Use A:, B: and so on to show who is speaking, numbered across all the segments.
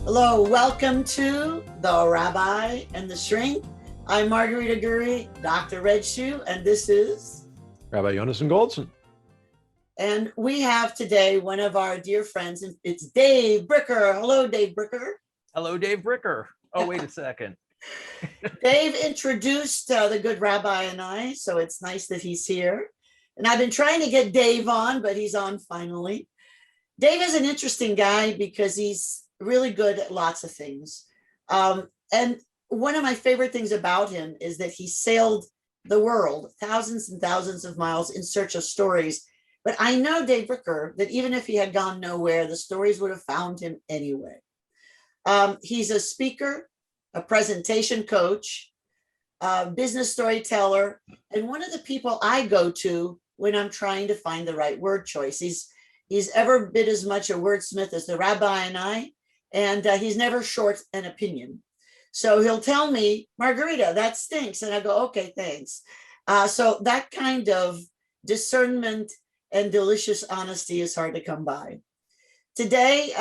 A: Hello, welcome to the Rabbi and the Shrink. I'm Margarita Guri, Dr. Red Shoe, and this is
B: Rabbi Yonason Goldson.
A: And we have today one of our dear friends, and it's Dave Bricker. Hello, Dave Bricker.
C: Hello, Dave Bricker. Oh, wait a second.
A: Dave introduced the good rabbi and I, so it's nice that he's here. And I've been trying to get Dave on, but he's on finally. Dave is an interesting guy because he's really good at lots of things. And one of my favorite things about him is that he sailed the world thousands and thousands of miles in search of stories. But I know, Dave Bricker, that even if he had gone nowhere, the stories would have found him anyway. He's a speaker, a presentation coach, a business storyteller, and one of the people I go to when I'm trying to find the right word choice. He's ever bit as much a wordsmith as the rabbi and I, and he's never short an opinion. So he'll tell me, Margarita, that stinks. And I go, okay, thanks. So that kind of discernment and delicious honesty is hard to come by. Today,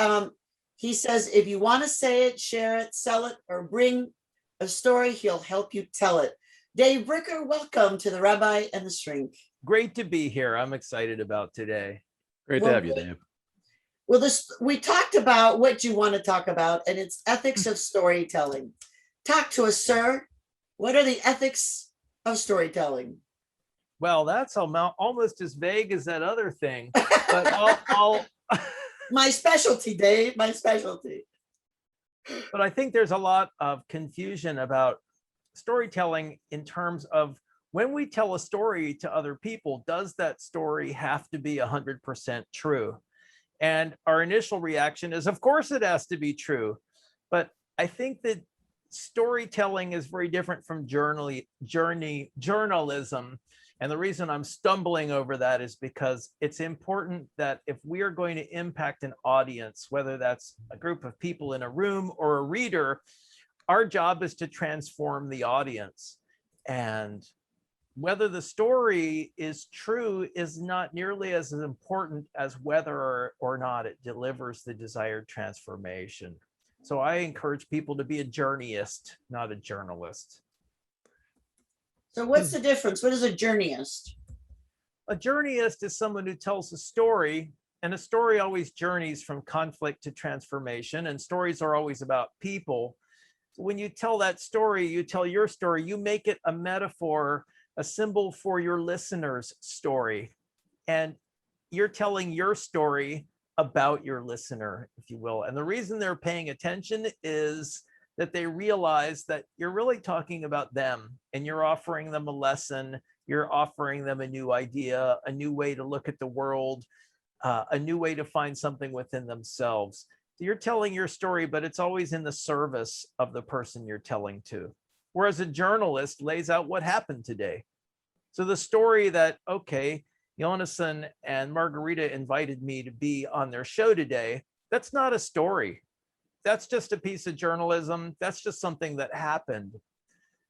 A: he says, if you want to say it, share it, sell it, or bring a story, he'll help you tell it. Dave Bricker, welcome to the Rabbi and the Shrink.
C: Great to be here. I'm excited about today.
B: Great to have you, Dave.
A: Well, we talked about what you want to talk about, and it's ethics of storytelling. Talk to us, sir. What are the ethics of storytelling?
C: Well, that's almost as vague as that other thing, but I'll
A: My specialty, Dave, my specialty.
C: But I think there's a lot of confusion about storytelling in terms of when we tell a story to other people, does that story have to be 100% true? And our initial reaction is, of course, it has to be true. But I think that storytelling is very different from journalism. And the reason I'm stumbling over that is because it's important that if we are going to impact an audience, whether that's a group of people in a room or a reader, our job is to transform the audience. And whether the story is true is not nearly as important as whether or not it delivers the desired transformation. So I encourage people to be a journeyist, not a journalist.
A: So what's the difference? What is a journeyist?
C: A journeyist is someone who tells a story, and a story always journeys from conflict to transformation, and stories are always about people. When you tell that story, you tell your story, you make it a metaphor, a symbol for your listener's story. And you're telling your story about your listener, if you will. And the reason they're paying attention is that they realize that you're really talking about them and you're offering them a lesson, you're offering them a new idea, a new way to look at the world, a new way to find something within themselves. So you're telling your story, but it's always in the service of the person you're telling to. Whereas a journalist lays out what happened today. So the story that, okay, Yonason and Margarita invited me to be on their show today, that's not a story. That's just a piece of journalism. That's just something that happened.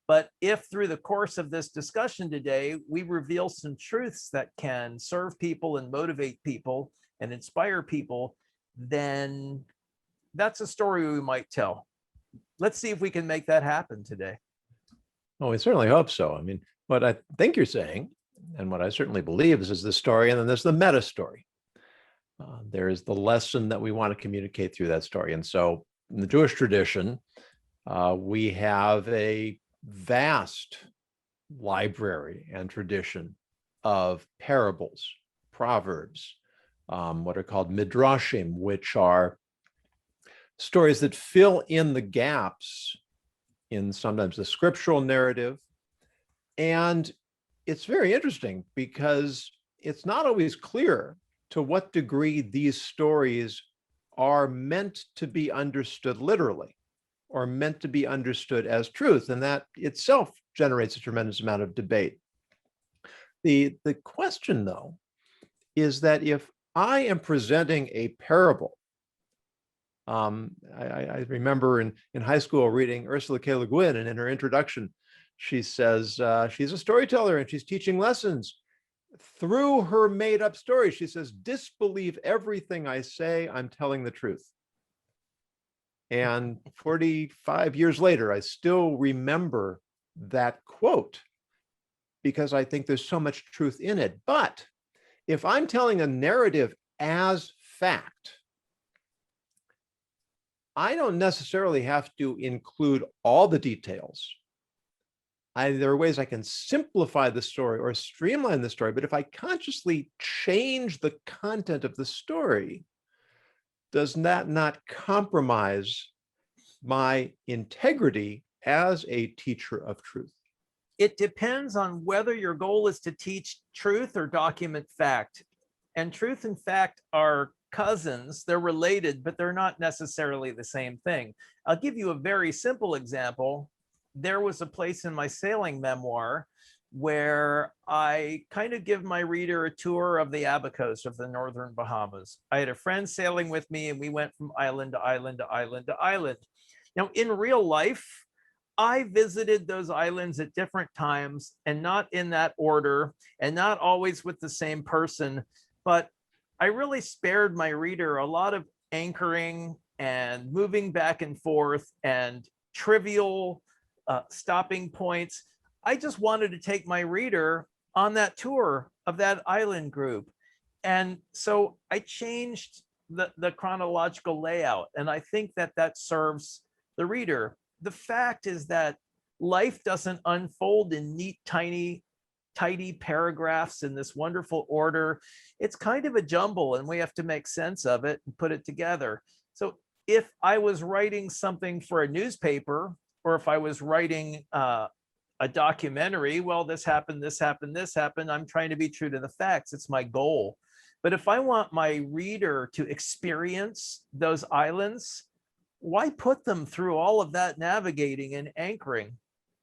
C: But if through the course of this discussion today, we reveal some truths that can serve people and motivate people and inspire people, then that's a story we might tell. Let's see if we can make that happen today.
B: Well, we certainly hope so. I mean, what I think you're saying, and what I certainly believe is the story, and then there's the meta story. There is the lesson that we want to communicate through that story. And so in the Jewish tradition, we have a vast library and tradition of parables, proverbs, what are called midrashim, which are stories that fill in the gaps in sometimes the scriptural narrative. And it's very interesting because it's not always clear to what degree these stories are meant to be understood literally or meant to be understood as truth. And that itself generates a tremendous amount of debate. The question, though, is that if I am presenting a parable, I remember in high school reading Ursula K. Le Guin, and in her introduction, she says she's a storyteller and she's teaching lessons. Through her made-up story, she says, disbelieve everything I say, I'm telling the truth. And 45 years later, I still remember that quote because I think there's so much truth in it. But if I'm telling a narrative as fact, I don't necessarily have to include all the details. There are ways I can simplify the story or streamline the story, but if I consciously change the content of the story, does that not compromise my integrity as a teacher of truth?
C: It depends on whether your goal is to teach truth or document fact. And truth and fact are cousins. They're related, but they're not necessarily the same thing. I'll give you a very simple example. There was a place in my sailing memoir where I kind of give my reader a tour of the Abacos of the Northern Bahamas. I had a friend sailing with me and we went from island to island to island to island. Now, in real life, I visited those islands at different times and not in that order and not always with the same person, but I really spared my reader a lot of anchoring and moving back and forth and trivial stopping points. I just wanted to take my reader on that tour of that island group. And so I changed the chronological layout. And I think that that serves the reader. The fact is that life doesn't unfold in neat, tidy paragraphs in this wonderful order. It's kind of a jumble and we have to make sense of it and put it together. So if I was writing something for a newspaper, or if I was writing a documentary, well, this happened, this happened, this happened. I'm trying to be true to the facts. It's my goal. But if I want my reader to experience those islands, why put them through all of that navigating and anchoring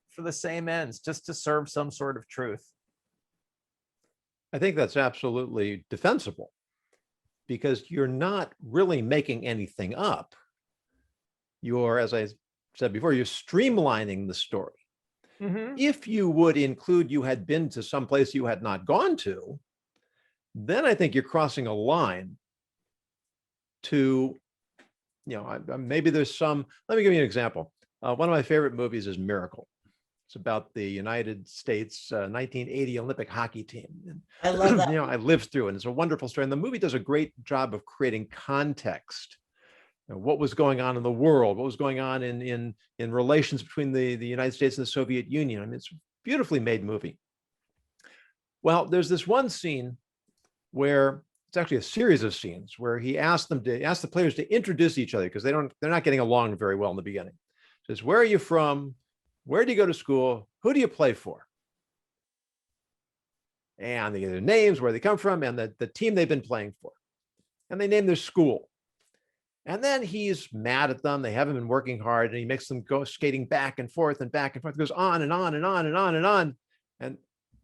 C: for the same ends, just to serve some sort of truth?
B: I think that's absolutely defensible because you're not really making anything up. You're, as I said before, you're streamlining the story.
C: Mm-hmm.
B: If you would include you had been to some place you had not gone to, then I think you're crossing a line to, maybe there's some, let me give you an example. One of my favorite movies is Miracle. It's about the United States 1980 Olympic hockey team. And,
A: I love that.
B: I lived through it. And it's a wonderful story. And the movie does a great job of creating context. What was going on in the world, what was going on in relations between the United States and the Soviet Union. I mean, it's a beautifully made movie. Well, there's this one scene where it's actually a series of scenes where he asked the players to introduce each other because they're not getting along very well in the beginning. He says, where are you from? Where do you go to school? Who do you play for? And they give their names, where they come from, and the team they've been playing for. And they name their school. And then he's mad at them. They haven't been working hard, and he makes them go skating back and forth and back and forth. It goes on and on and on and on and on. And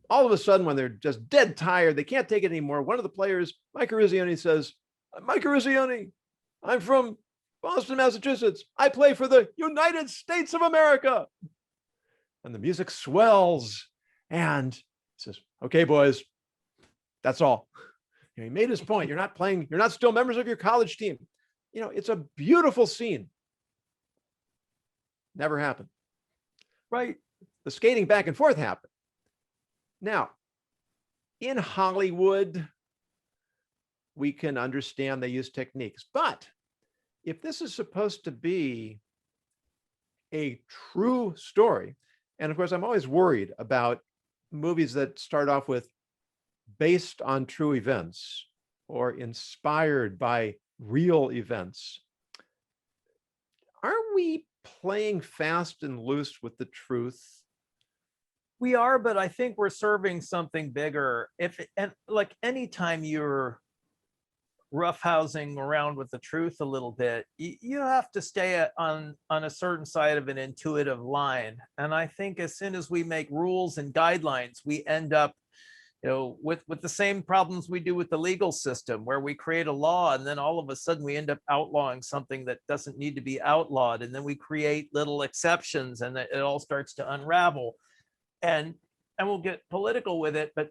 B: all of a sudden, when they're just dead tired, they can't take it anymore. One of the players, Mike Arizioni, says, Mike Arizioni, I'm from Boston, Massachusetts. I play for the United States of America. And the music swells. And he says, okay, boys, that's all. He made his point. You're not playing. You're not still members of your college team. It's a beautiful scene. Never happened.
C: Right.
B: The skating back and forth happened. Now, in Hollywood, we can understand they use techniques. But if this is supposed to be a true story, and of course, I'm always worried about movies that start off with based on true events or inspired by real events. Aren't we playing fast and loose with the truth?
C: We are, but I think we're serving something bigger. And like anytime you're roughhousing around with the truth a little bit, you have to stay on a certain side of an intuitive line. And I think as soon as we make rules and guidelines, we end up with the same problems we do with the legal system, where we create a law and then all of a sudden we end up outlawing something that doesn't need to be outlawed. And then we create little exceptions and it all starts to unravel. And we'll get political with it, but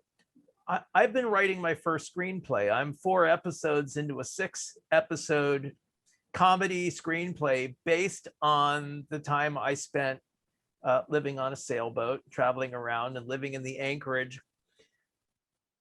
C: I've been writing my first screenplay. I'm 4 episodes into a 6-episode comedy screenplay based on the time I spent living on a sailboat, traveling around and living in the anchorage.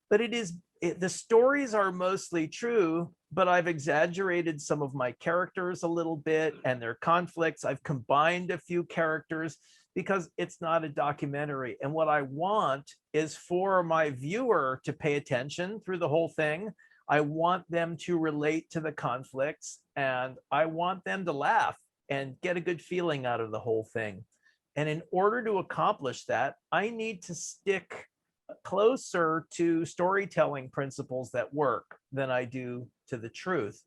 C: But the stories are mostly true, but I've exaggerated some of my characters a little bit and their conflicts. I've combined a few characters because it's not a documentary. And what I want is for my viewer to pay attention through the whole thing. I want them to relate to the conflicts, and I want them to laugh and get a good feeling out of the whole thing. And in order to accomplish that, I need to stick closer to storytelling principles that work than I do to the truth.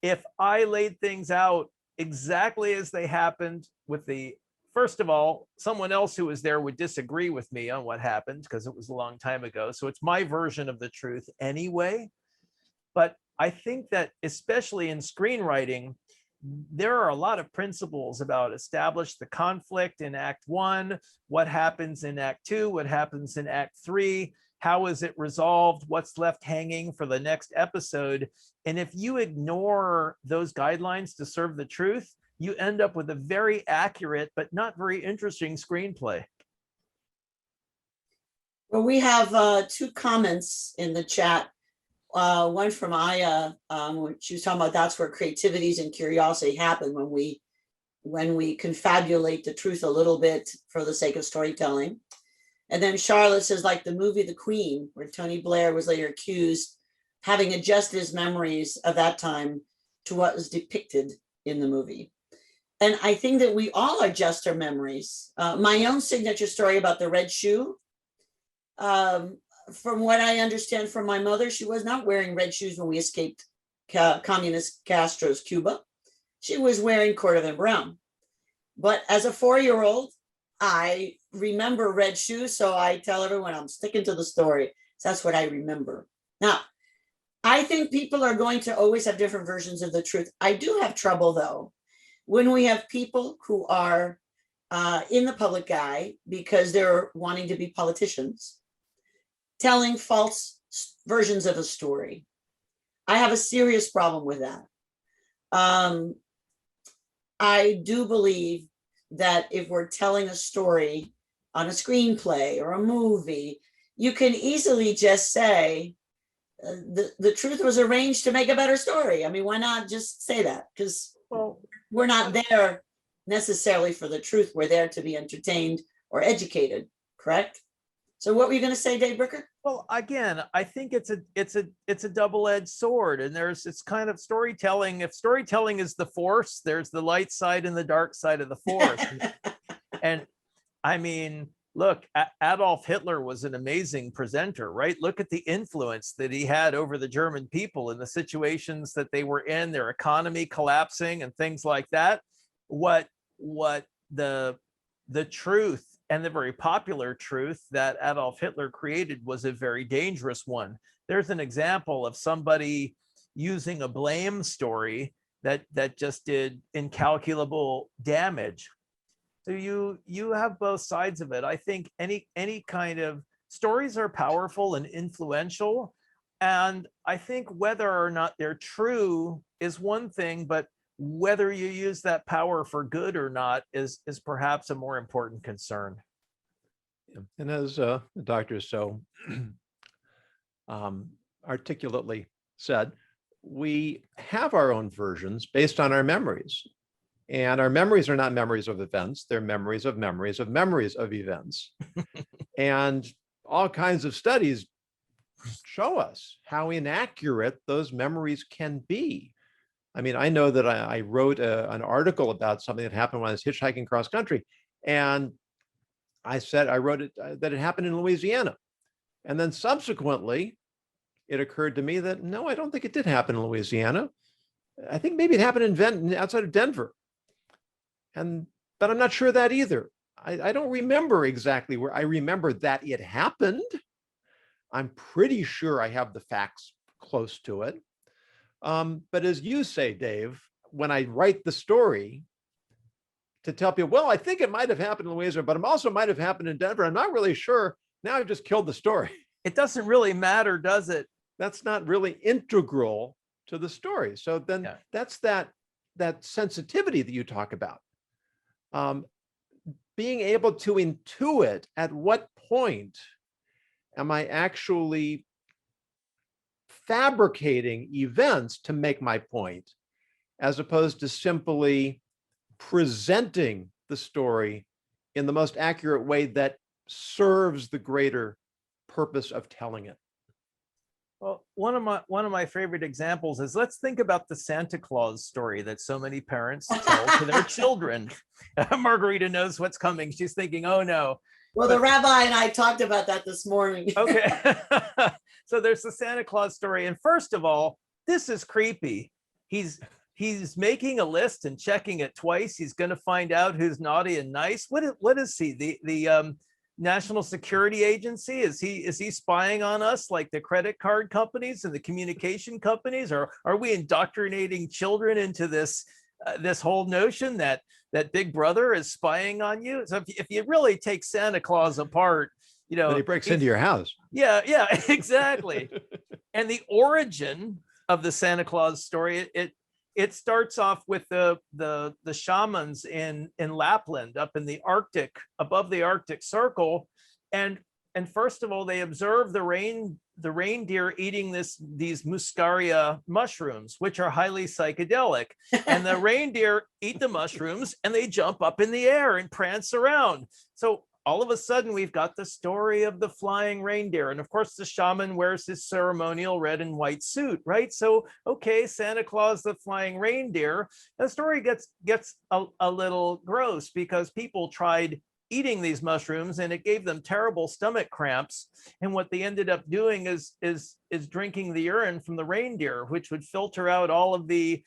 C: If I laid things out exactly as they happened first of all, someone else who was there would disagree with me on what happened because it was a long time ago. So it's my version of the truth anyway. But I think that especially in screenwriting, there are a lot of principles about establish the conflict in Act 1, what happens in Act 2, what happens in Act 3, how is it resolved, what's left hanging for the next episode. And if you ignore those guidelines to serve the truth, you end up with a very accurate but not very interesting screenplay.
A: Well, we have two comments in the chat. One from Aya, she was talking about that's where creativities and curiosity happen when we confabulate the truth a little bit for the sake of storytelling. And then Charlotte says, like the movie The Queen, where Tony Blair was later accused having adjusted his memories of that time to what was depicted in the movie. And I think that we all adjust our memories. My own signature story about the red shoe, from what I understand from my mother, she was not wearing red shoes when we escaped communist Castro's Cuba. She was wearing cordovan brown. But as a 4-year-old, I remember red shoes, so I tell everyone I'm sticking to the story. So that's what I remember. Now, I think people are going to always have different versions of the truth. I do have trouble, though, when we have people who are in the public eye because they're wanting to be politicians, telling false versions of a story. I have a serious problem with that. I do believe that if we're telling a story on a screenplay or a movie, you can easily just say the truth was arranged to make a better story. I mean, why not just say that? Because we're not there necessarily for the truth. We're there to be entertained or educated, correct? So what were you going to say, Dave Bricker?
C: Well, again, I think it's a double-edged sword, and it's kind of storytelling. If storytelling is the force, there's the light side and the dark side of the force. And I mean, look, Adolf Hitler was an amazing presenter, right? Look at the influence that he had over the German people in the situations that they were in, their economy collapsing and things like that. What the truth, and the very popular truth that Adolf Hitler created, was a very dangerous one. There's an example of somebody using a blame story that just did incalculable damage. So you have both sides of it. I think any kind of stories are powerful and influential. And I think whether or not they're true is one thing, but whether you use that power for good or not is perhaps a more important concern.
B: And as the doctor so articulately said, we have our own versions based on our memories. And our memories are not memories of events. They're memories of memories of memories of events. And all kinds of studies show us how inaccurate those memories can be. I mean, I know that I wrote an article about something that happened when I was hitchhiking cross country. And I wrote it that it happened in Louisiana. And then subsequently, it occurred to me that, no, I don't think it did happen in Louisiana. I think maybe it happened outside of Denver. But I'm not sure of that either. I don't remember exactly where. I remember that it happened. I'm pretty sure I have the facts close to it. But as you say, Dave, when I write the story to tell people, well, I think it might have happened in Louisiana, but it also might have happened in Denver. I'm not really sure. Now I've just killed the story.
C: It doesn't really matter, does it?
B: That's not really integral to the story. So then
C: Yeah.
B: that's that sensitivity that you talk about. Being able to intuit at what point am I actually fabricating events to make my point, as opposed to simply presenting the story in the most accurate way that serves the greater purpose of telling it.
C: Well, one of my favorite examples is, let's think about the Santa Claus story that so many parents tell to their children. Margarita knows what's coming. She's thinking, oh no.
A: Well, the rabbi and I talked about that this morning.
C: Okay. So there's the Santa Claus story. And first of all, this is creepy. He's making a list and checking it twice. He's going to find out who's naughty and nice. What is he? The National Security Agency? Is he spying on us like the credit card companies and the communication companies? Or are we indoctrinating children into this whole notion that Big Brother is spying on you? So if you really take Santa Claus apart,
B: Then he breaks into your house.
C: Yeah, exactly. And the origin of the Santa Claus story, it starts off with the shamans in Lapland, up in the Arctic, above the Arctic Circle, and first of all, they observe the reindeer eating these muscaria mushrooms, which are highly psychedelic. And the reindeer eat the mushrooms and they jump up in the air and prance around. So all of a sudden, we've got the story of the flying reindeer. And of course, the shaman wears his ceremonial red and white suit, right? So, okay, Santa Claus, the flying reindeer. The story gets a little gross because people tried eating these mushrooms and it gave them terrible stomach cramps. And what they ended up doing is drinking the urine from the reindeer, which would filter out all of the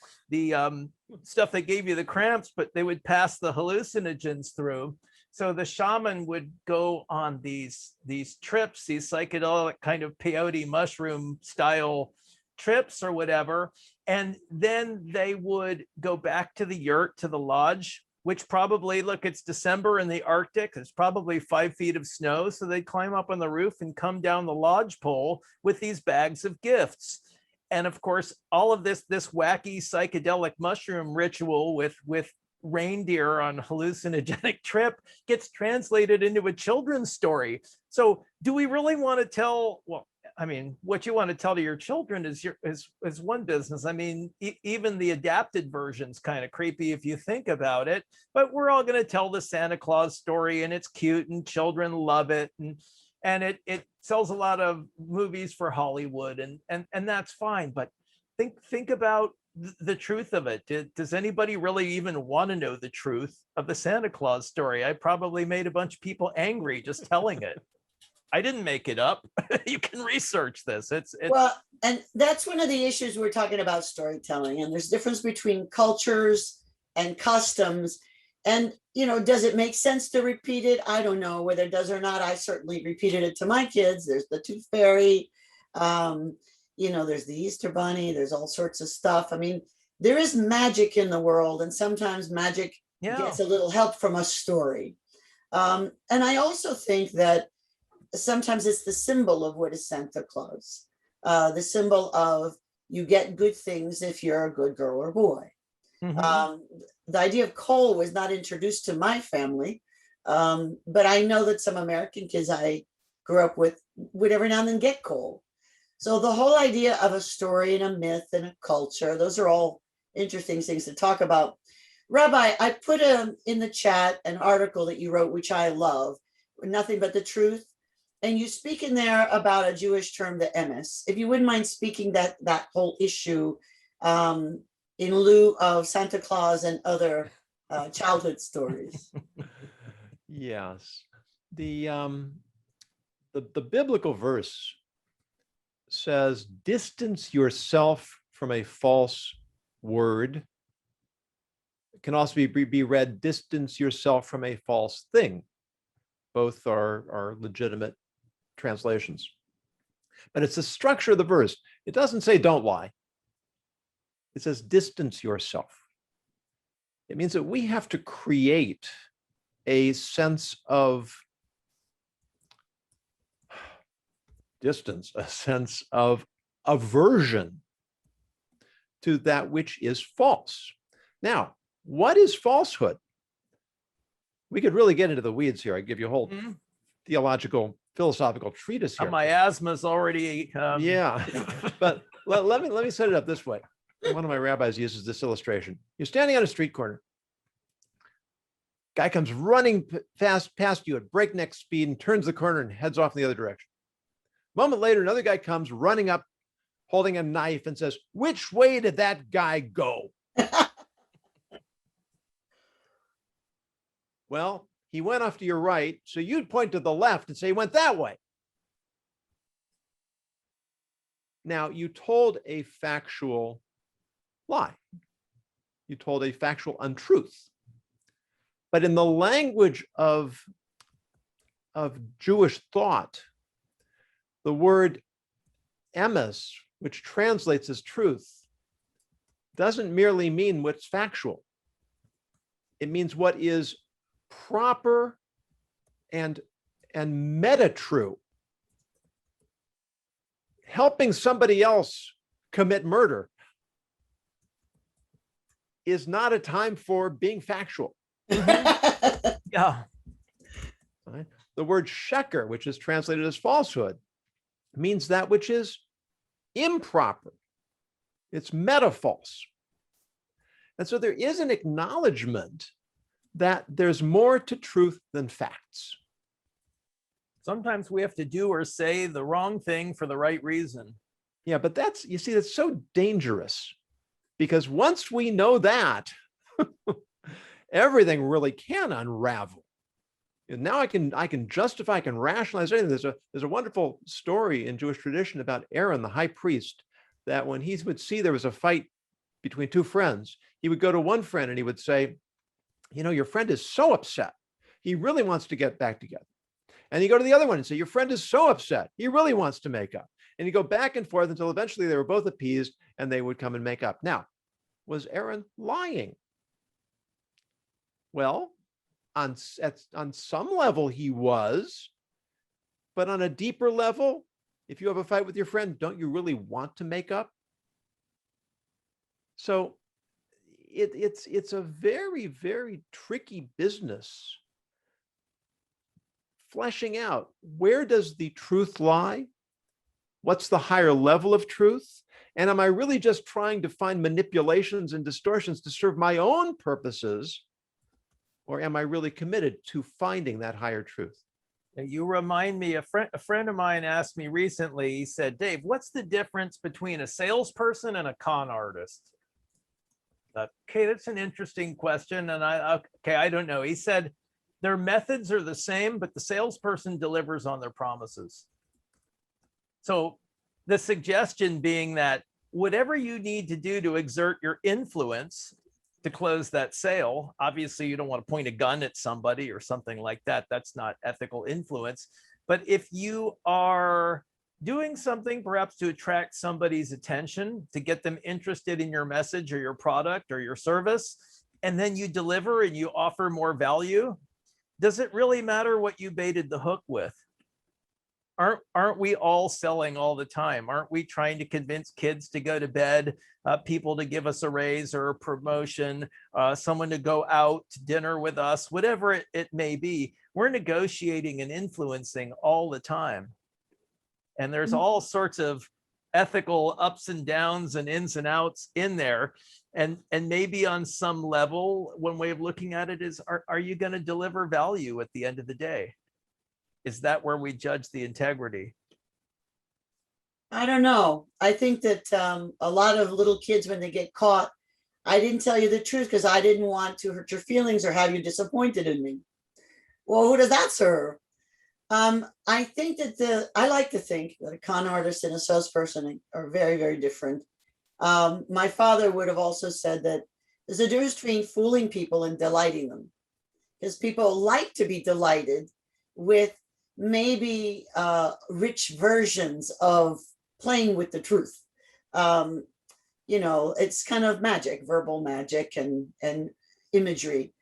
C: stuff that gave you the cramps, but they would pass the hallucinogens through. So the shaman would go on these trips, these psychedelic kind of peyote mushroom style trips or whatever. And then they would go back to the yurt, to the lodge, which probably, look, it's December in the Arctic. There's probably 5 feet of snow. So they'd climb up on the roof and come down the lodge pole with these bags of gifts. And of course, all of this wacky psychedelic mushroom ritual with reindeer on hallucinogenic trip gets translated into a children's story. So do we really want to tell, well, I mean, what you want to tell to your children is one business. I mean, even the adapted version's kind of creepy if you think about it, but we're all going to tell the Santa Claus story and it's cute and children love it. And it sells a lot of movies for Hollywood and that's fine. But think about the truth of it. Does anybody really even want to know the truth of the Santa Claus story? I probably made a bunch of people angry just telling it. I didn't make it up. You can research this. It's
A: Well, and that's one of the issues we're talking about storytelling. And there's difference between cultures and customs. And, does it make sense to repeat it? I don't know whether it does or not. I certainly repeated it to my kids. There's the Tooth Fairy. There's the Easter Bunny. There's all sorts of stuff. I mean, there is magic in the world. And sometimes magic gets a little help from a story. And I also think that sometimes it's the symbol of what is Santa Claus, the symbol of you get good things if you're a good girl or boy. Mm-hmm. The idea of coal was not introduced to my family, but I know that some American kids I grew up with would every now and then get coal. So the whole idea of a story and a myth and a culture, those are all interesting things to talk about. Rabbi, I put in the chat an article that you wrote, which I love, Nothing But the Truth. And you speak in there about a Jewish term, the emes. If you wouldn't mind speaking that whole issue in lieu of Santa Claus and other childhood stories.
B: Yes. The biblical verse says, distance yourself from a false word. It can also be read, distance yourself from a false thing. Both are legitimate translations. But it's the structure of the verse. It doesn't say don't lie. It says distance yourself. It means that we have to create a sense of distance, a sense of aversion to that which is false. Now, what is falsehood? We could really get into the weeds here. I give you a whole theological, philosophical treatise here.
C: My asthma's already.
B: Yeah, but let me set it up this way. One of my rabbis uses this illustration. You're standing on a street corner. Guy comes running fast past you at breakneck speed and turns the corner and heads off in the other direction. A moment later, another guy comes running up, holding a knife and says, "Which way did that guy go?" Well, he went off to your right, so you'd point to the left and say he went that way. Now, you told a factual lie. You told a factual untruth. But in the language of Jewish thought, the word emes, which translates as truth, doesn't merely mean what's factual. It means what is proper and meta true. Helping somebody else commit murder is not a time for being factual.
C: Yeah.
B: Right? The word sheker, which is translated as falsehood, means that which is improper. It's meta-false. And so there is an acknowledgement that there's more to truth than facts.
C: Sometimes we have to do or say the wrong thing for the right reason.
B: Yeah, but that's so dangerous, because once we know that, everything really can unravel. And now I can justify, I can rationalize anything. There's a wonderful story in Jewish tradition about Aaron, the high priest, that when he would see there was a fight between two friends, he would go to one friend and he would say, your friend is so upset. He really wants to get back together. And you go to the other one and say, your friend is so upset. He really wants to make up. And you go back and forth until eventually they were both appeased and they would come and make up. Now, was Aaron lying? Well, on some level he was, but on a deeper level, if you have a fight with your friend, don't you really want to make up? So it's a very, very tricky business, fleshing out, where does the truth lie? What's the higher level of truth? And am I really just trying to find manipulations and distortions to serve my own purposes? Or am I really committed to finding that higher truth?
C: You remind me, a friend of mine asked me recently, he said, "Dave, what's the difference between a salesperson and a con artist?" Okay, that's an interesting question. And I don't know. He said, their methods are the same, but the salesperson delivers on their promises. So the suggestion being that whatever you need to do to exert your influence to close that sale, obviously you don't want to point a gun at somebody or something like that. That's not ethical influence. But if you are doing something perhaps to attract somebody's attention, to get them interested in your message or your product or your service, and then you deliver and you offer more value, does it really matter what you baited the hook with? Aren't we all selling all the time? Aren't we trying to convince kids to go to bed, people to give us a raise or a promotion, someone to go out to dinner with us, whatever it may be? We're negotiating and influencing all the time. And there's all sorts of ethical ups and downs and ins and outs in there. And maybe on some level, one way of looking at it is, are you going to deliver value at the end of the day? Is that where we judge the integrity?
A: I don't know. I think that a lot of little kids, when they get caught, I didn't tell you the truth because I didn't want to hurt your feelings or have you disappointed in me. Well, who does that serve? I think that I like to think that a con artist and a salesperson are very, very different. My father would have also said that there's a difference between fooling people and delighting them, because people like to be delighted with maybe rich versions of playing with the truth. It's kind of magic, verbal magic and imagery.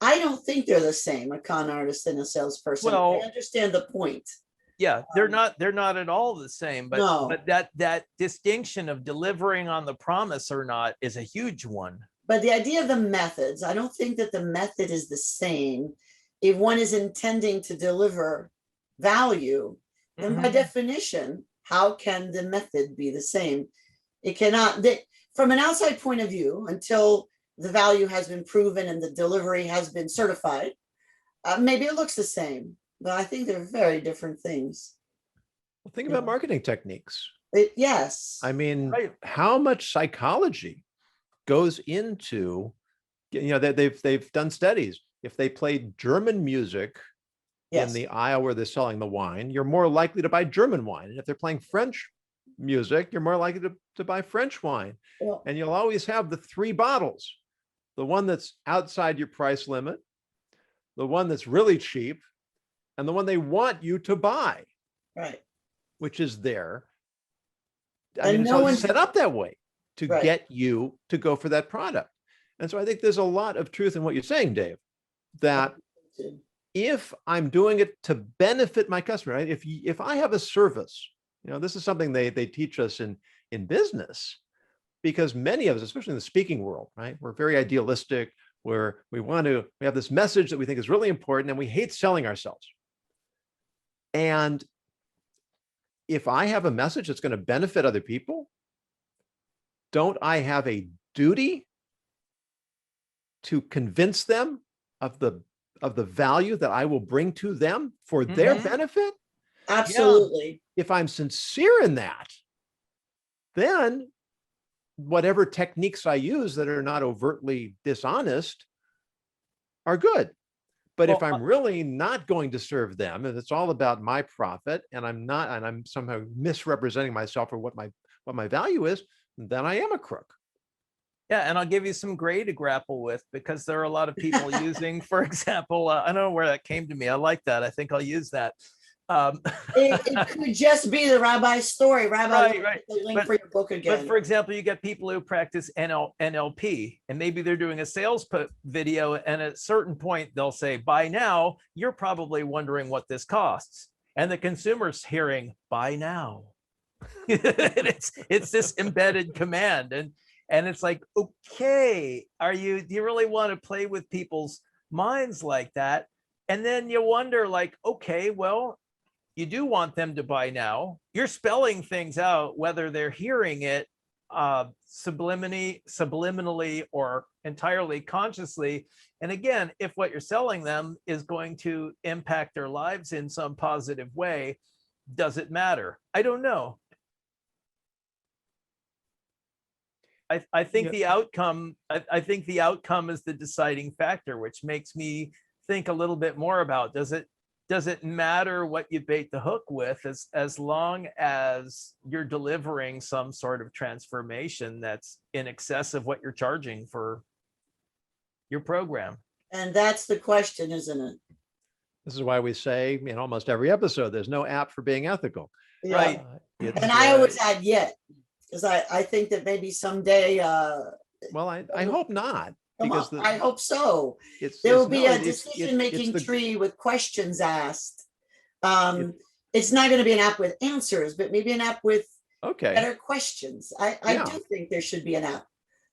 A: I don't think they're the same, a con artist and a salesperson.
C: Well,
A: I understand the point.
C: Yeah, they're not at all the same, but
A: No.
C: but that distinction of delivering on the promise or not is a huge one.
A: But the idea of the methods, I don't think that the method is the same. If one is intending to deliver value, then by
C: Mhm.
A: definition, how can the method be the same? It cannot, from an outside point of view, until the value has been proven and the delivery has been certified, maybe it looks the same, but I think they're very different things.
B: Well, think
A: Yeah.
B: about marketing techniques.
A: Yes.
B: I mean,
C: Right.
B: how much psychology goes into, they've done studies. If they play German music
A: Yes.
B: in the aisle where they're selling the wine, you're more likely to buy German wine. And if they're playing French music, you're more likely to buy French wine.
A: Well,
B: And you'll always have the three bottles, the one that's outside your price limit, the one that's really cheap, and the one they want you to buy,
A: right.
B: which is there. I
A: And
B: mean,
A: no
B: so
A: one-
B: it's set up that way to
A: Right.
B: get you to go for that product. And so I think there's a lot of truth in what you're saying, Dave, that if I'm doing it to benefit my customer, right? If I have a service, this is something they teach us in business, because many of us, especially in the speaking world, right? We're very idealistic, where we have this message that we think is really important, and we hate selling ourselves. And if I have a message that's going to benefit other people, don't I have a duty to convince them of the value that I will bring to them for their
C: Mhm.
B: benefit?
A: Absolutely.
B: If I'm sincere in that, then whatever techniques I use that are not overtly dishonest are good. But if
C: Well,
B: I'm really not going to serve them, and it's all about my profit, and I'm somehow misrepresenting myself or what my value is, then I am a crook.
C: yeah, and I'll give you some gray to grapple with, because there are a lot of people using, for example, I don't know where that came to me. I like that. I think I'll use that.
A: It could just be the rabbi's story. Rabbi,
C: Right.
A: the link for your book again.
C: But for example, you get people who practice NLP, and maybe they're doing a sales video, and at a certain point they'll say, "Buy now." You're probably wondering what this costs, and the consumer's hearing "buy now." it's this embedded command, and it's like, okay, do you really want to play with people's minds like that? And then you wonder, like, okay, well, you do want them to buy now. You're spelling things out, whether they're hearing it subliminally or entirely consciously. And again, if what you're selling them is going to impact their lives in some positive way, does it matter? I don't know. I think the outcome, I think the outcome is the deciding factor, which makes me think a little bit more about, does it matter what you bait the hook with, as long as you're delivering some sort of transformation that's in excess of what you're charging for your program?
A: And that's the question, isn't it?
B: This is why we say in almost every episode, there's no app for being ethical.
A: Yeah.
C: Right.
A: And I always add yet, because I think that maybe someday.
B: Well, I hope not, because
A: I hope so. There will be a decision-making
B: it's
A: tree with questions asked. It's not going to be an app with answers, but maybe an app with better questions. I do think there should be an app.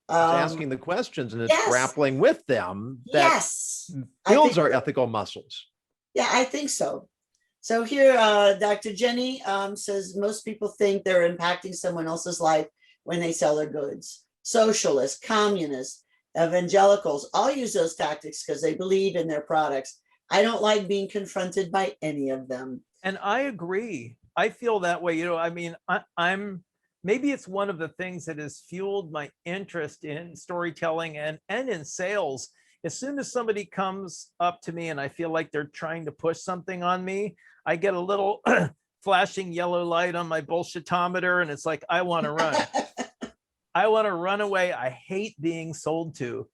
B: It's asking the questions, and it's
A: yes.
B: grappling with them. That
A: yes.
B: builds our ethical muscles.
A: Yeah, I think so. So here, Dr. Jenny says most people think they're impacting someone else's life when they sell their goods. Socialists, communists, evangelicals all use those tactics because they believe in their products. I don't like being confronted by any of them.
C: And I agree. I feel that way. I mean, I'm maybe it's one of the things that has fueled my interest in storytelling and in sales. As soon as somebody comes up to me and I feel like they're trying to push something on me, I get a little flashing yellow light on my bullshitometer, and it's like, I want to run. I want to run away. I hate being sold to.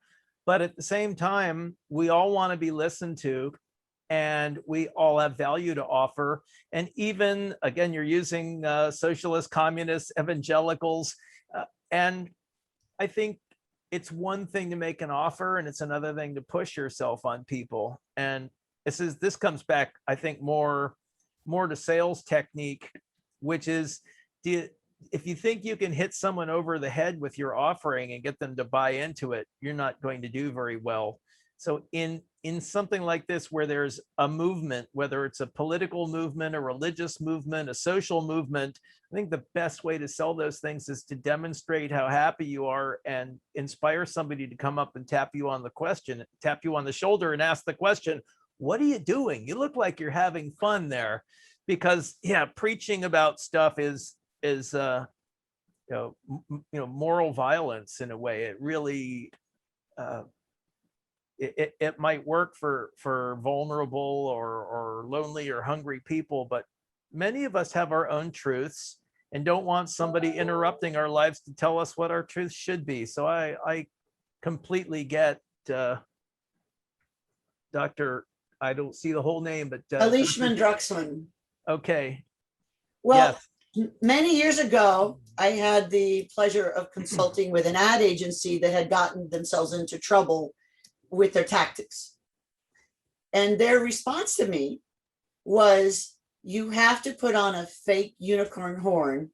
C: But at the same time, we all want to be listened to, and we all have value to offer. And even, again, you're using socialists, communists, evangelicals. And I think it's one thing to make an offer, and it's another thing to push yourself on people. And this comes back, I think, more more to sales technique, which is, if you think you can hit someone over the head with your offering and get them to buy into it, you're not going to do very well. So in something like this, where there's a movement, whether it's a political movement, a religious movement, a social movement, I think the best way to sell those things is to demonstrate how happy you are and inspire somebody to come up and tap you on the shoulder and ask the question, what are you doing? You look like you're having fun there. Because preaching about stuff is moral violence in a way. It really it might work for vulnerable or lonely or hungry people, but many of us have our own truths and don't want somebody interrupting our lives to tell us what our truths should be. So I completely get Dr. I don't see the whole name, but
A: Elishman Druxman.
C: Okay.
A: Well,
C: yes.
A: Many years ago, I had the pleasure of consulting with an ad agency that had gotten themselves into trouble with their tactics. And their response to me was, you have to put on a fake unicorn horn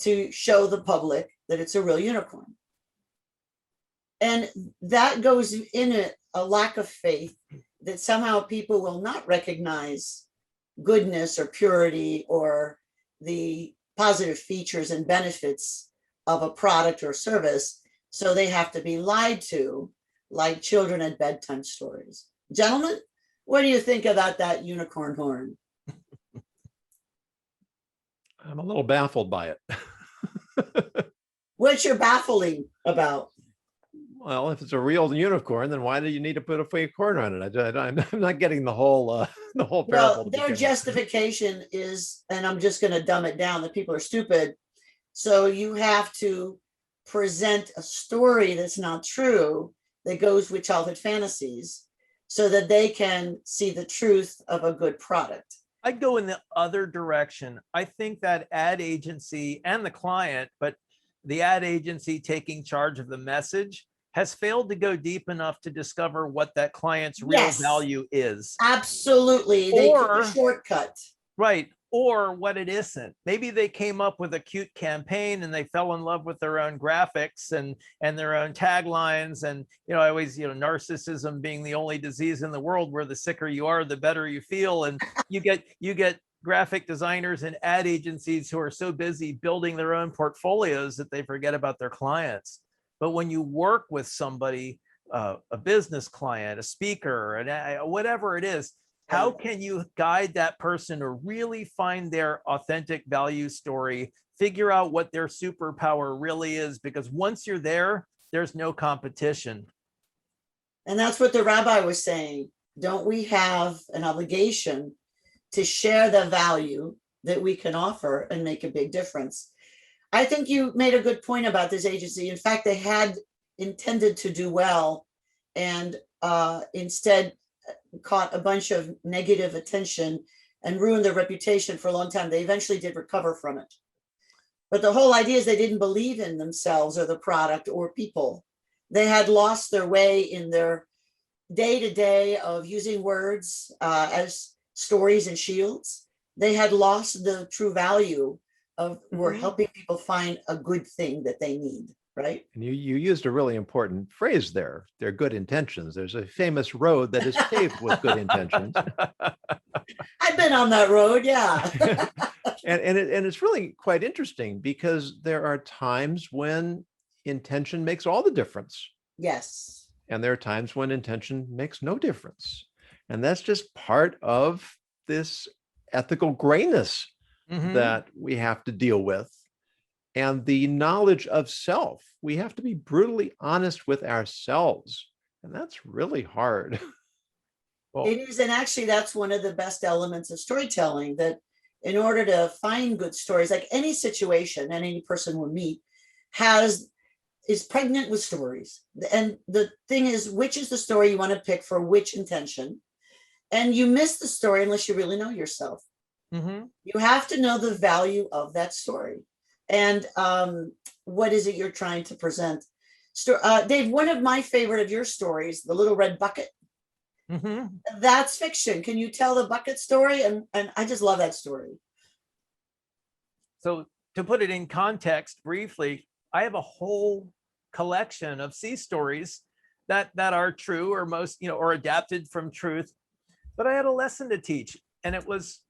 A: to show the public that it's a real unicorn. And that goes in a lack of faith that somehow people will not recognize goodness or purity or the positive features and benefits of a product or service. So they have to be lied to, like children at bedtime stories. Gentlemen, what do you think about that unicorn horn?
B: I'm a little baffled by it.
A: What's your baffling about?
B: Well, if it's a real unicorn, then why do you need to put a fake horn on it? I'm not getting the whole parable.
A: Well, their justification is, and I'm just going to dumb it down, that people are stupid. So you have to present a story that's not true, that goes with childhood fantasies, so that they can see the truth of a good product.
C: I'd go in the other direction. I think that ad agency and the client, but the ad agency taking charge of the message, has failed to go deep enough to discover what that client's real value is.
A: Absolutely. They took a shortcut.
C: Right. Or what it isn't. Maybe they came up with a cute campaign and they fell in love with their own graphics and their own taglines. And, I always, narcissism being the only disease in the world where the sicker you are, the better you feel. And you get graphic designers and ad agencies who are so busy building their own portfolios that they forget about their clients. But when you work with somebody, a business client, a speaker, and whatever it is, how can you guide that person to really find their authentic value story, figure out what their superpower really is? Because once you're there, there's no competition.
A: And that's what the rabbi was saying. Don't we have an obligation to share the value that we can offer and make a big difference? I think you made a good point about this agency. In fact, they had intended to do well and instead caught a bunch of negative attention and ruined their reputation for a long time. They eventually did recover from it. But the whole idea is they didn't believe in themselves or the product or people. They had lost their way in their day-to-day of using words as stories and shields. They had lost the true value of we're helping people find a good thing that they need, right?
B: And you used a really important phrase there. They're good intentions. There's a famous road that is paved with good intentions.
A: I've been on that road, yeah.
B: and it's really quite interesting because there are times when intention makes all the difference.
A: Yes.
B: And there are times when intention makes no difference. And that's just part of this ethical grayness that we have to deal with. And the knowledge of self, we have to be brutally honest with ourselves. And that's really hard.
A: Well, it is. And actually, that's one of the best elements of storytelling, that in order to find good stories, like any situation and any person will meet is pregnant with stories. And the thing is, which is the story you want to pick for which intention? And you miss the story unless you really know yourself. You have to know the value of that story. And what is it you're trying to present? Dave, one of my favorite of your stories, The Little Red Bucket,
C: Mhm.
A: That's fiction. Can you tell the bucket story? And I just love that story.
C: So to put it in context briefly, I have a whole collection of sea stories that are true or most, or adapted from truth. But I had a lesson to teach, and it was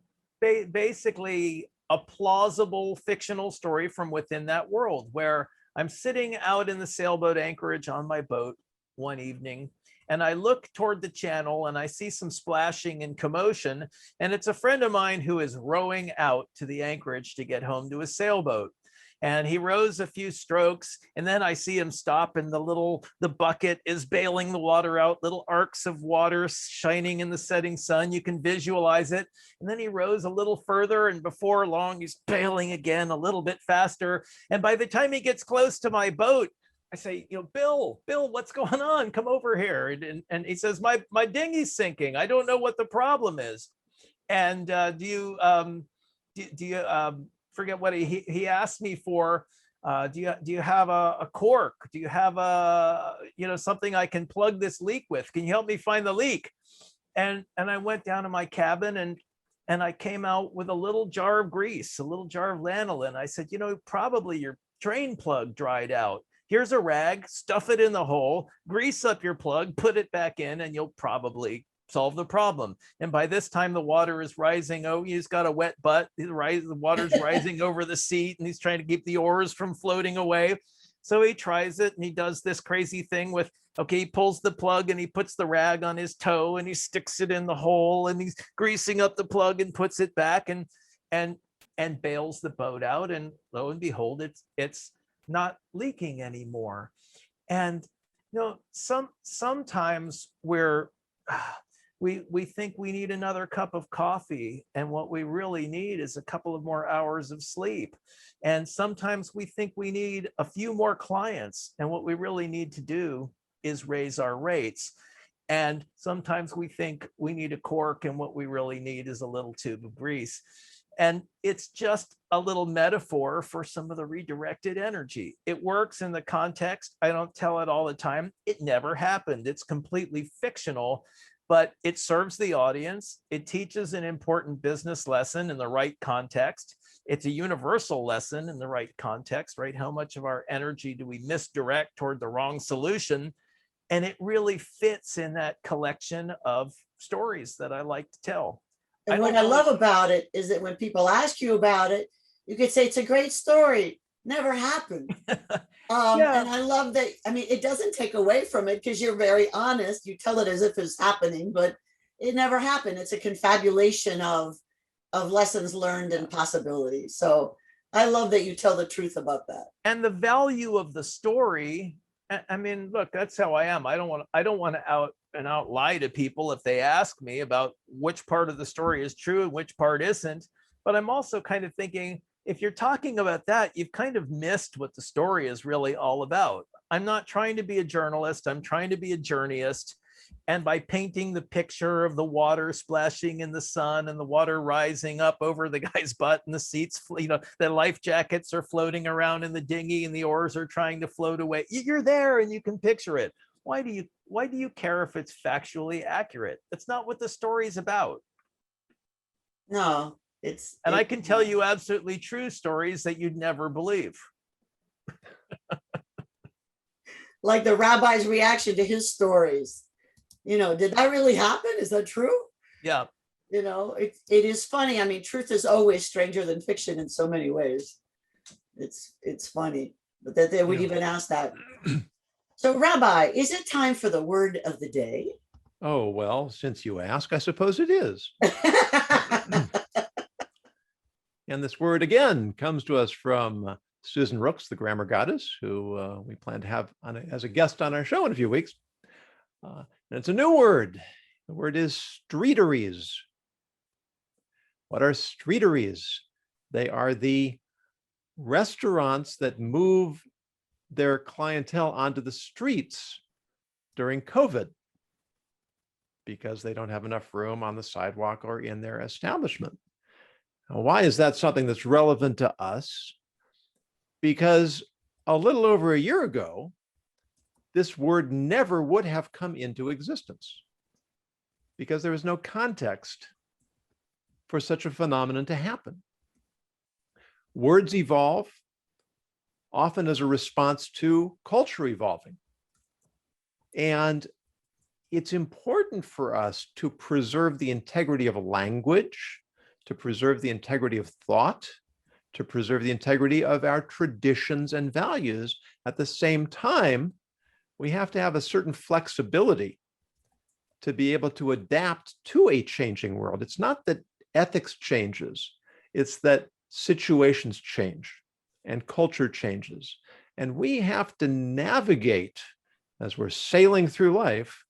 C: basically a plausible fictional story from within that world, where I'm sitting out in the sailboat anchorage on my boat one evening, and I look toward the channel and I see some splashing and commotion, and it's a friend of mine who is rowing out to the anchorage to get home to his sailboat. And he rows a few strokes, and then I see him stop, and the bucket is bailing the water out, little arcs of water shining in the setting sun. You can visualize it. And then he rows a little further, and before long he's bailing again a little bit faster. And by the time he gets close to my boat, I say, Bill, what's going on? Come over here. And he says, my dinghy's sinking. I don't know what the problem is. And do you forget what he asked me for? Do you have a cork? Do you have something I can plug this leak with? Can you help me find the leak? And I went down to my cabin, and I came out with a little jar of grease, a little jar of lanolin. I said, probably your drain plug dried out. Here's a rag, stuff it in the hole, grease up your plug, put it back in, and you'll probably solve the problem. And by this time, the water is rising. Oh, he's got a wet butt. The water's rising over the seat, and he's trying to keep the oars from floating away. So he tries it, and he does this crazy thing with, he pulls the plug and he puts the rag on his toe and he sticks it in the hole, and he's greasing up the plug and puts it back and bails the boat out. And lo and behold, it's not leaking anymore. And sometimes we think we need another cup of coffee, and what we really need is a couple of more hours of sleep. And sometimes we think we need a few more clients, and what we really need to do is raise our rates. And sometimes we think we need a cork, and what we really need is a little tube of grease. And it's just a little metaphor for some of the redirected energy. It works in the context. I don't tell it all the time. It never happened. It's completely fictional, but it serves the audience. It teaches an important business lesson in the right context. It's a universal lesson in the right context, right? How much of our energy do we misdirect toward the wrong solution? And it really fits in that collection of stories that I like to tell.
A: And what I love about it is that when people ask you about it, you could say it's a great story. Never happened. And I love that. I mean, it doesn't take away from it because you're very honest. You tell it as if it's happening, but it never happened. It's a confabulation of lessons learned and possibilities. So I love that you tell the truth about that.
C: And the value of the story. I mean, look, that's how I am. I don't want to out lie to people if they ask me about which part of the story is true and which part isn't. But I'm also kind of thinking, if you're talking about that, you've kind of missed what the story is really all about. I'm not trying to be a journalist. I'm trying to be a journeyist. And by painting the picture of the water splashing in the sun and the water rising up over the guy's butt and the seats, the life jackets are floating around in the dinghy and the oars are trying to float away. You're there and you can picture it. Why do you care if it's factually accurate? That's not what the story's about.
A: No,
C: and I can tell you absolutely true stories that you'd never believe.
A: Like the rabbi's reaction to his stories. Did that really happen? Is that true?
C: Yeah.
A: It is funny. I mean, truth is always stranger than fiction in so many ways. It's funny, but that they would even ask that. So, Rabbi, is it time for the word of the day?
B: Oh, well, since you ask, I suppose it is. And this word again comes to us from Susan Rooks, the grammar goddess, who we plan to have as a guest on our show in a few weeks. And it's a new word. The word is streeteries. What are streeteries? They are the restaurants that move their clientele onto the streets during COVID because they don't have enough room on the sidewalk or in their establishment. Now, why is that something that's relevant to us? Because a little over a year ago, this word never would have come into existence. because there was no context for such a phenomenon to happen. Words evolve often as a response to culture evolving. And it's important for us to preserve the integrity of language, to preserve the integrity of thought, to preserve the integrity of our traditions and values. At the same time, we have to have a certain flexibility to be able to adapt to a changing world. It's not that ethics changes, it's that situations change and culture changes. And we have to navigate, as we're sailing through life,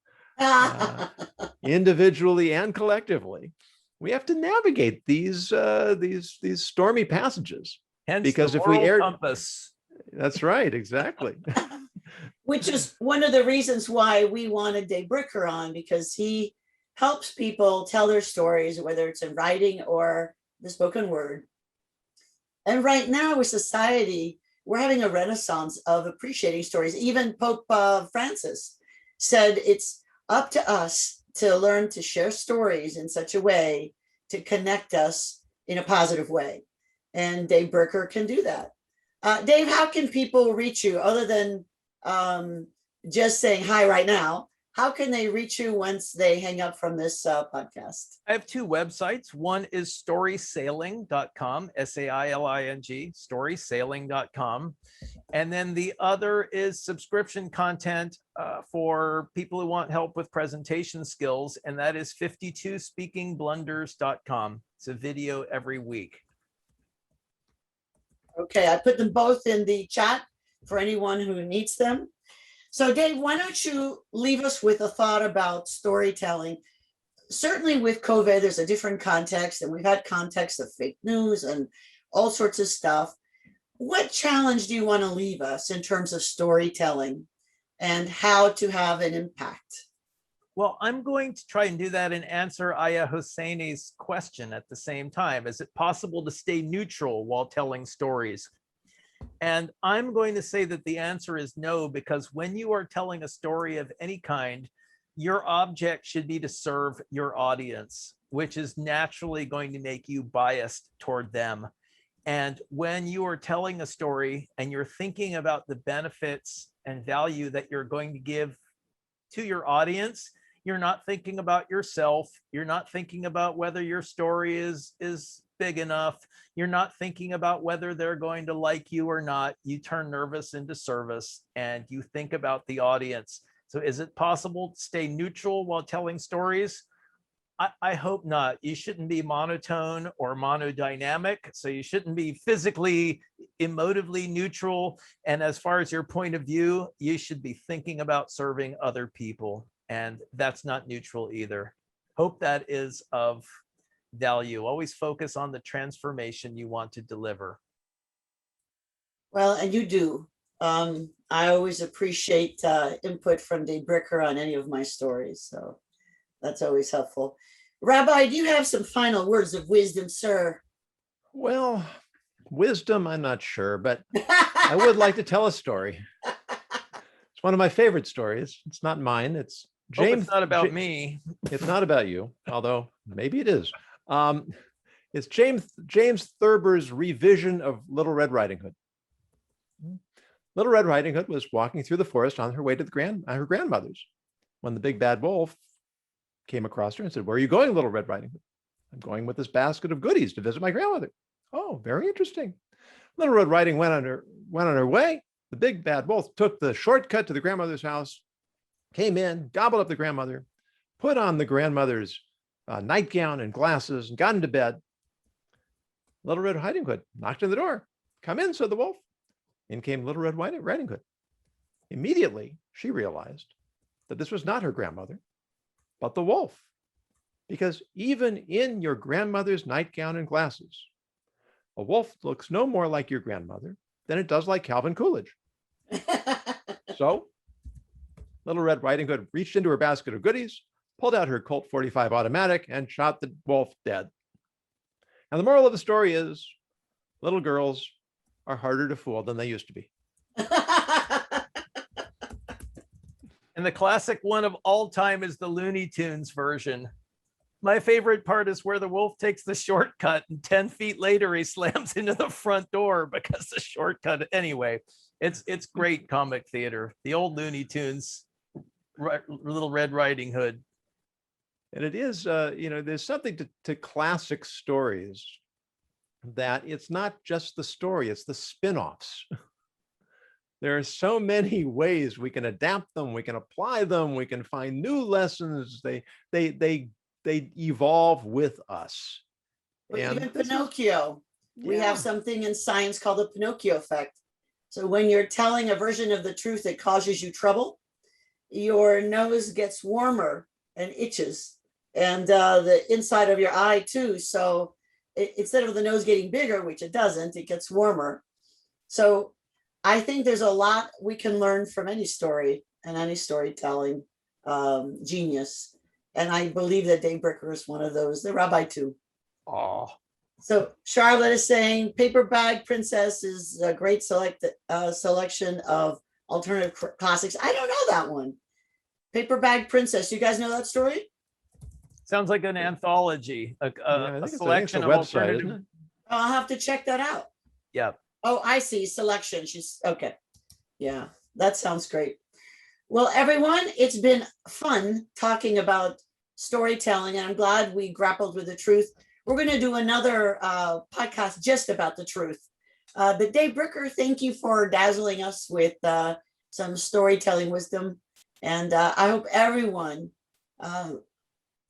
B: individually and collectively, we have to navigate these stormy passages.
C: Hence
B: because
C: the
B: if we
C: moral
B: err,
C: compass.
B: that's right, exactly.
A: Which is one of the reasons why we wanted Dave Bricker on, because he helps people tell their stories, whether it's in writing or the spoken word. And right now, with society, we're having a renaissance of appreciating stories. Even Pope Francis said it's up to us to learn to share stories in such a way to connect us in a positive way. And Dave Bricker can do that. Dave, how can people reach you other than just saying hi right now? How can they reach you once they hang up from this podcast?
C: I have two websites. One is storysailing.com, SAILING, storysailing.com. And then the other is subscription content for people who want help with presentation skills. And that is 52speakingblunders.com. It's a video every week.
A: Okay, I put them both in the chat for anyone who needs them. So Dave, why don't you leave us with a thought about storytelling? Certainly with COVID, there's a different context, and we've had context of fake news and all sorts of stuff. What challenge do you want to leave us in terms of storytelling and how to have an impact?
C: Well, I'm going to try and do that and answer Aya Hosseini's question at the same time. Is it possible to stay neutral while telling stories? And I'm going to say that the answer is no, because when you are telling a story of any kind, your object should be to serve your audience, which is naturally going to make you biased toward them. And when you are telling a story and you're thinking about the benefits and value that you're going to give to your audience, you're not thinking about yourself. You're not thinking about whether your story is big enough. You're not thinking about whether they're going to like you or not. You turn nervous into service and you think about the audience. So is it possible to stay neutral while telling stories? I hope not. You shouldn't be monotone or monodynamic. So you shouldn't be physically, emotively neutral. And as far as your point of view, you should be thinking about serving other people. And that's not neutral either. Hope that is of value. Always focus on the transformation you want to deliver.
A: Well, and you do. I always appreciate input from Dave Bricker on any of my stories. So that's always helpful. Rabbi, do you have some final words of wisdom, sir?
B: Well, wisdom, I'm not sure, but I would like to tell a story. It's one of my favorite stories. It's not mine. It's James.
C: It's not about me.
B: It's not about you, although maybe it is. It's James Thurbur's revision of Little Red Riding Hood. Little Red Riding Hood was walking through the forest on her way to her grandmother's when the big bad wolf came across her and said, "Where are you going, Little Red Riding Hood?" "I'm going with this basket of goodies to visit my grandmother." "Oh, very interesting." Little Red Riding went on her way. The big bad wolf took the shortcut to the grandmother's house, came in, gobbled up the grandmother, put on the grandmother's nightgown and glasses, and got into bed. Little Red Riding Hood knocked on the door. "Come in," said the wolf. In came Little Red Riding Hood. Immediately, she realized that this was not her grandmother, but the wolf. Because even in your grandmother's nightgown and glasses, a wolf looks no more like your grandmother than it does like Calvin Coolidge. So, Little Red Riding Hood reached into her basket of goodies, pulled out her Colt 45 automatic, and shot the wolf dead. And the moral of the story is, little girls are harder to fool than they used to be.
C: And the classic one of all time is the Looney Tunes version. My favorite part is where the wolf takes the shortcut and 10 feet later he slams into the front door because the shortcut. Anyway, it's great comic theater. The old Looney Tunes, Little Red Riding Hood.
B: And it is, there's something to classic stories that it's not just the story, it's the spin-offs. There are so many ways we can adapt them, we can apply them, we can find new lessons. They evolve with us.
A: Well, even Pinocchio, we have something in science called the Pinocchio effect. So when you're telling a version of the truth that causes you trouble, your nose gets warmer and itches, and the inside of your eye too. So instead of the nose getting bigger, which it doesn't, it gets warmer. So I think there's a lot we can learn from any story and any storytelling genius. And I believe that Dave Bricker is one of those, the rabbi too.
C: Oh,
A: So Charlotte is saying Paper Bag Princess is a great selection of alternative classics. I don't know that one. Paper Bag Princess. You guys know that story?
C: sounds like an anthology,
B: I
C: a
B: think
C: selection
B: it's
C: of
B: a website,
C: alternative.
B: isn't it?
A: I'll have to check that out.
C: Yeah.
A: Oh, I see. Selection. She's okay. Yeah, that sounds great. Well, everyone, it's been fun talking about storytelling, and I'm glad we grappled with the truth. We're going to do another podcast just about the truth. But Dave Bricker, thank you for dazzling us with some storytelling wisdom. And I hope everyone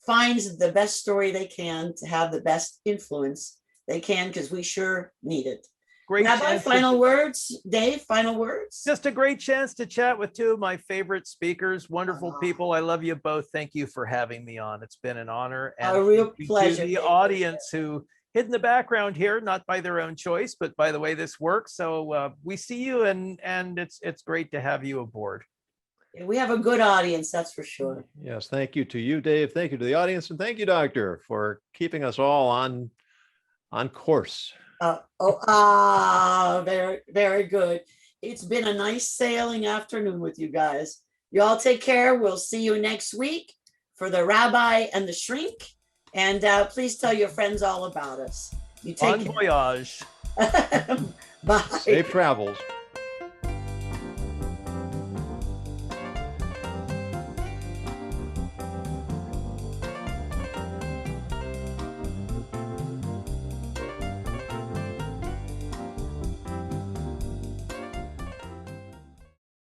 A: finds the best story they can to have the best influence they can, because we sure need it.
C: Great
A: Rabbi,
C: chance
A: final words? Dave, final words?
C: Just a great chance to chat with two of my favorite speakers, wonderful people. I love you both. Thank you for having me on. It's been an honor. And
A: A real
C: thank you
A: pleasure.
C: to the audience who hid in the background here, not by their own choice, but by the way this works. So we see you, and it's great to have you aboard.
A: We have a good audience, that's for sure.
B: Yes, thank you to you, Dave. Thank you to the audience, and thank you, Doctor, for keeping us all on course.
A: Very, very good. It's been a nice sailing afternoon with you guys. You all take care. We'll see you next week for the Rabbi and the Shrink. And please tell your friends all about us. You take
C: Bon voyage.
A: Bye.
B: Safe travels.